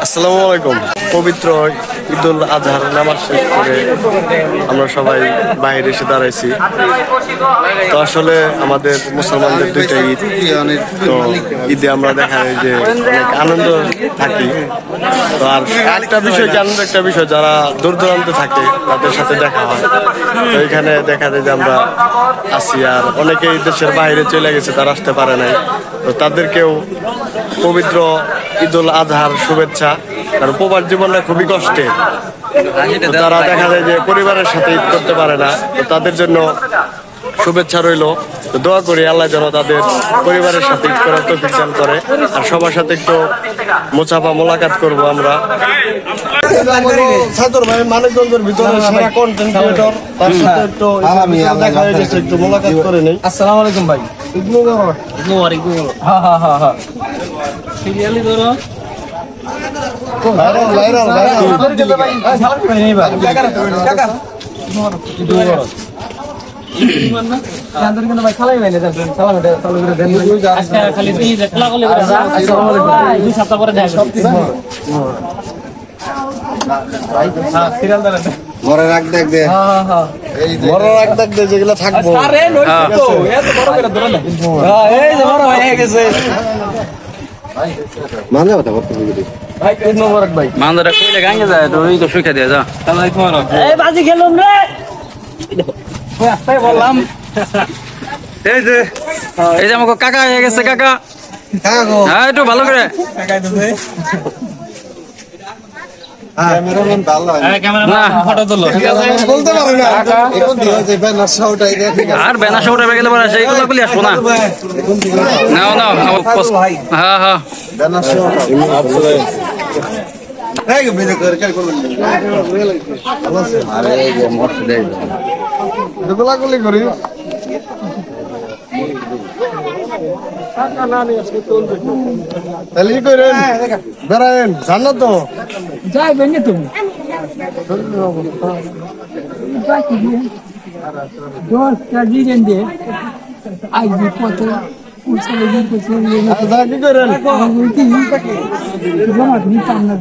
আসসালামু আলাইকুম। পবিত্র ঈদুল আজহার নামাজ শেষ করে আমরা সবাই বাইরে এসে দাঁড়াইছি। তো আসলে আমাদের মুসলমানদের দুইটা ঈদ, তো ঈদে আমরা দেখা যায় যে অনেক আনন্দ থাকি। তো আর একটা বিষয় কি আনন্দ, একটা বিষয় যারা দূর দূরান্তে থাকে তাদের সাথে দেখা হয়। তো এখানে দেখা যায় যে আমরা আসি, আর অনেকেই দেশের বাইরে চলে গেছে, তারা আসতে পারে নাই। তো তাদেরকেও পবিত্র ঈদুল আজহার শুভেচ্ছা। কারণ প্রবাস জীবনটা খুবই কষ্টের, তারা দেখা যায় যে পরিবারের সাথে ঈদ করতে পারে না। তো তাদের জন্য শুভেচ্ছা রইল। তো দোয়া করি আল্লাহ যেন তাদের পরিবারের সাথে ঈদ করার তৌফিক দান করে। আর সবার সাথে একটু মোছাফা মোলাকাত করবো আমরা। সাদর ভাই মানিকগঞ্জের ভিতরে সেরা কন্টেন্ট ক্রিয়েটর, তার সাথে একটু দেখা হয়ে গেছে, একটু মোলাকাত করে নেই। আসসালামু আলাইকুম ভাই। সিরিয়ালি ধরো মরে রাখ দেখ দে, বড় রাখ দেখ দে যেগুলো থাকবো। মানে কথা করতে মান্দারা কইলে গাঙ্গে যায় তো ওই তো শুকা দিয়ে যা। এই বাজি খেলুম রে, বললাম এই যে আমাকে কাকা হয়ে গেছে। কাকা হ্যাঁ একটু ভালো করে ক্যামেরাম্যান ভালো হয় না ফটো তুলো বলতে পারো না, এখন দিয়ে যে ব্যানার শাউটাই দেখে আর বেনা শোটা গেলে পরে সেইগুলো বলি আসবো না। নাও নাও হ্যাঁ হ্যাঁ ব্যানার শাউটা এই ভিডিও করে কাল করবেন। আরে এই যে মত দেই গোলাগুলি করি। তাহলে কি করেন, বেড়ায়েন জানো তো যাই বেঙ্গে তুমি দশটা দিন দে আজ পথে উঠলে দিন কি করেন জমা নিতাম না